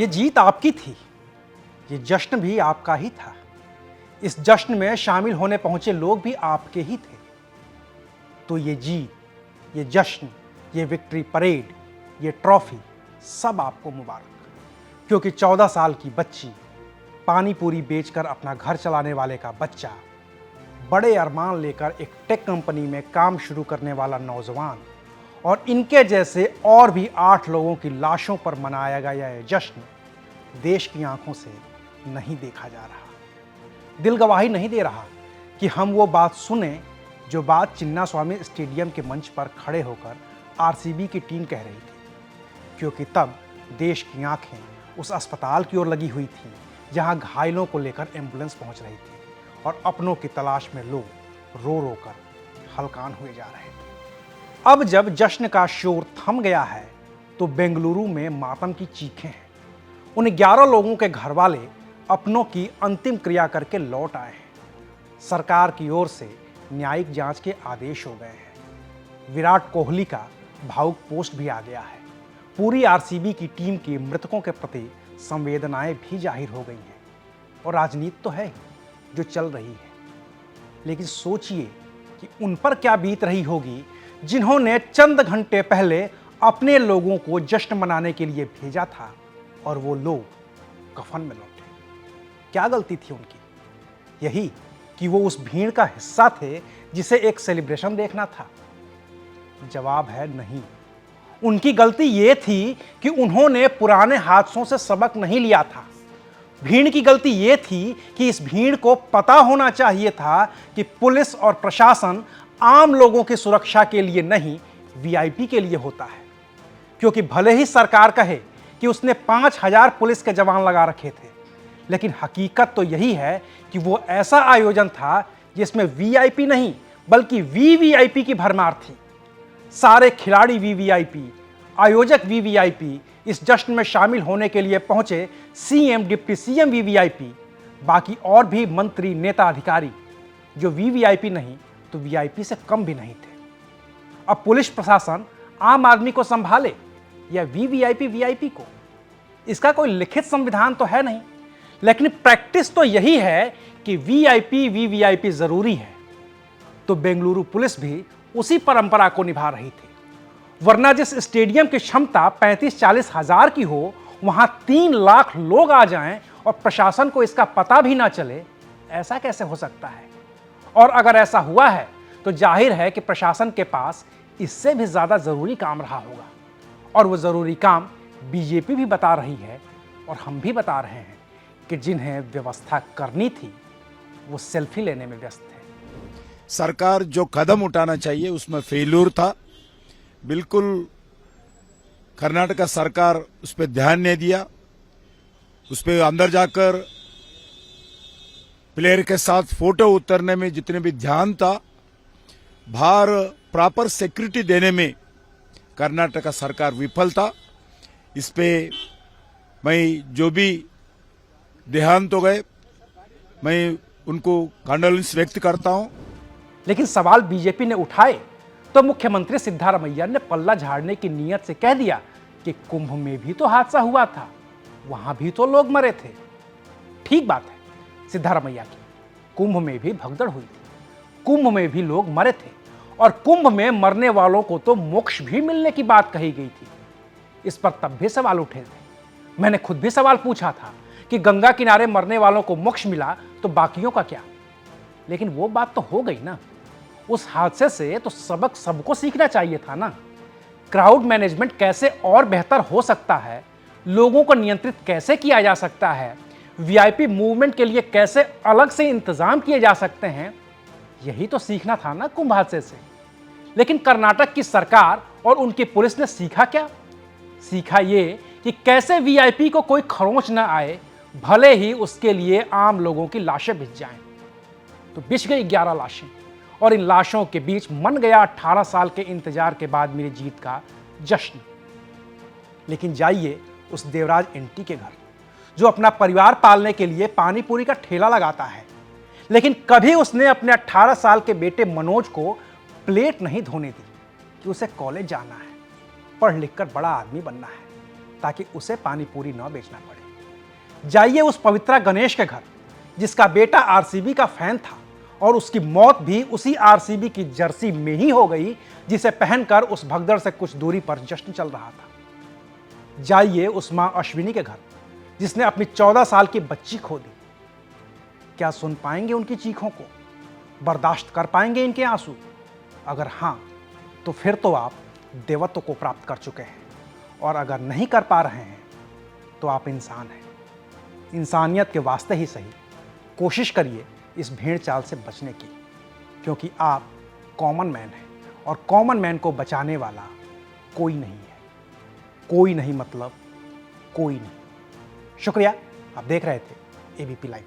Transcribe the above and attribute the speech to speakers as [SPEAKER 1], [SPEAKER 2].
[SPEAKER 1] ये जीत आपकी थी, ये जश्न भी आपका ही था। इस जश्न में शामिल होने पहुंचे लोग भी आपके ही थे। तो ये जीत, ये जश्न, ये विक्ट्री परेड, ये ट्रॉफी सब आपको मुबारक, क्योंकि 14 साल की बच्ची, पानी पूरी बेचकर अपना घर चलाने वाले का बच्चा, बड़े अरमान लेकर एक टेक कंपनी में काम शुरू करने वाला नौजवान और इनके जैसे और भी 8 लोगों की लाशों पर मनाया गया यह जश्न देश की आंखों से नहीं देखा जा रहा। दिल गवाही नहीं दे रहा कि हम वो बात सुने जो बात चिन्नास्वामी स्टेडियम के मंच पर खड़े होकर आरसीबी की टीम कह रही थी, क्योंकि तब देश की आंखें उस अस्पताल की ओर लगी हुई थी जहां घायलों को लेकर एम्बुलेंस पहुंच रही थी और अपनों की तलाश में लोग रो रो कर हलकान हुए जा रहे थे। अब जब जश्न का शोर थम गया है तो बेंगलुरु में मातम की चीखें हैं। उन 11 लोगों के घर वाले अपनों की अंतिम क्रिया करके लौट आए हैं। सरकार की ओर से न्यायिक जांच के आदेश हो गए हैं। विराट कोहली का भावुक पोस्ट भी आ गया है। पूरी आरसीबी की टीम के मृतकों के प्रति संवेदनाएं भी जाहिर हो गई हैं और राजनीति तो है ही जो चल रही है। लेकिन सोचिए कि उन पर क्या बीत रही होगी जिन्होंने चंद घंटे पहले अपने लोगों को जश्न मनाने के लिए भेजा था और वो लोग कफन में लौटे। क्या गलती थी उनकी? यही कि वो उस भीड़ का हिस्सा थे जिसे एक सेलिब्रेशन देखना था। जवाब है नहीं। उनकी गलती ये थी कि उन्होंने पुराने हादसों से सबक नहीं लिया था। भीड़ की गलती ये थी कि इस भीड़ को पता होना चाहिए था कि पुलिस और प्रशासन आम लोगों की सुरक्षा के लिए नहीं, वीआईपी के लिए होता है। क्योंकि भले ही सरकार कहे कि उसने 5000 पुलिस के जवान लगा रखे थे, लेकिन हकीकत तो यही है कि वो ऐसा आयोजन था जिसमें वीआईपी नहीं बल्कि वीवीआईपी की भरमार थी। सारे खिलाड़ी वीवीआईपी, आयोजक वीवीआईपी, इस जश्न में शामिल होने के लिए पहुंचे सीएम, डिप्टी सीएम वीवीआईपी, बाकी और भी मंत्री, नेता, अधिकारी जो वीवीआईपी नहीं तो वीआईपी से कम भी नहीं थे। अब पुलिस प्रशासन आम आदमी को संभाले या वीवीआईपी वीआईपी को, इसका कोई लिखित संविधान तो है नहीं, लेकिन प्रैक्टिस तो यही है कि वीआईपी वीवीआईपी जरूरी है। तो बेंगलुरु पुलिस भी उसी परंपरा को निभा रही थी। वरना जिस स्टेडियम की क्षमता 35-40 हजार की हो, वहां 3 लाख लोग आ जाएं और प्रशासन को इसका पता भी ना चले, ऐसा कैसे हो सकता है? और अगर ऐसा हुआ है तो जाहिर है कि प्रशासन के पास इससे भी ज्यादा जरूरी काम रहा होगा। और वो जरूरी काम बीजेपी भी बता रही है और हम भी बता रहे हैं कि जिन्हें व्यवस्था करनी थी वो सेल्फी लेने में व्यस्त थे।
[SPEAKER 2] सरकार जो कदम उठाना चाहिए उसमें फेल्यूर था। बिल्कुल कर्नाटक सरकार उस पर ध्यान नहीं दिया। उस पर अंदर जाकर प्लेयर के साथ फोटो उतरने में जितने भी ध्यान था, बाहर प्रॉपर सिक्योरिटी देने में कर्नाटक सरकार विफल था। इस पे मैं जो भी देहांत हो गए, मैं उनको कंडोलेंस व्यक्त करता हूं।
[SPEAKER 1] लेकिन सवाल बीजेपी ने उठाए तो मुख्यमंत्री सिद्धारमैया ने पल्ला झाड़ने की नीयत से कह दिया कि कुंभ में भी तो हादसा हुआ था, वहां भी तो लोग मरे थे। ठीक बात है सिद्धारमैया की, कुंभ में भी भगदड़ हुई थी, कुंभ में भी लोग मरे थे और कुंभ में मरने वालों को तो मोक्ष भी मिलने की बात कही गई थी। इस पर तब भी सवाल उठे थे। मैंने खुद भी सवाल पूछा था कि गंगा किनारे मरने वालों को मोक्ष मिला तो बाकियों का क्या? लेकिन वो बात तो हो गई ना। उस हादसे से तो सबक सबको सीखना चाहिए था ना। क्राउड मैनेजमेंट कैसे और बेहतर हो सकता है, लोगों को नियंत्रित कैसे किया जा सकता है, वीआईपी मूवमेंट के लिए कैसे अलग से इंतजाम किए जा सकते हैं, यही तो सीखना था ना कुंभ हादसे से। लेकिन कर्नाटक की सरकार और उनकी पुलिस ने सीखा क्या? सीखा ये कि कैसे वीआईपी को कोई खरोंच ना आए, भले ही उसके लिए आम लोगों की लाशें बिछ जाएं। तो बिछ गई 11 लाशें और इन लाशों के बीच मन गया 18 साल के इंतजार के बाद मेरी जीत का जश्न। लेकिन जाइए उस देवराज एंटी के घर, जो अपना परिवार पालने के लिए पानी पूरी का ठेला लगाता है, लेकिन कभी उसने अपने 18 साल के बेटे मनोज को प्लेट नहीं धोने दी कि उसे कॉलेज जाना है, पढ़ लिख कर बड़ा आदमी बनना है। ताकि उसे पानी पूरी न बेचना पड़े। जाइए उस पवित्रा गणेश के घर जिसका बेटा आरसीबी का फैन था और उसकी मौत भी उसी आरसीबी की जर्सी में ही हो गई जिसे पहनकर उस भगदड़ से कुछ दूरी पर जश्न चल रहा था। जाइए उस मां अश्विनी के घर जिसने अपनी 14 साल की बच्ची खो दी। क्या सुन पाएंगे उनकी चीखों को? बर्दाश्त कर पाएंगे इनके आंसू? अगर हां, तो फिर तो आप देवत्व को प्राप्त कर चुके हैं, और अगर नहीं कर पा रहे हैं तो आप इंसान हैं। इंसानियत के वास्ते ही सही कोशिश करिए इस भेड़ चाल से बचने की, क्योंकि आप कॉमन मैन हैं और कॉमन मैन को बचाने वाला कोई नहीं है। कोई नहीं मतलब कोई नहीं। शुक्रिया, आप देख रहे थे एबीपी लाइव।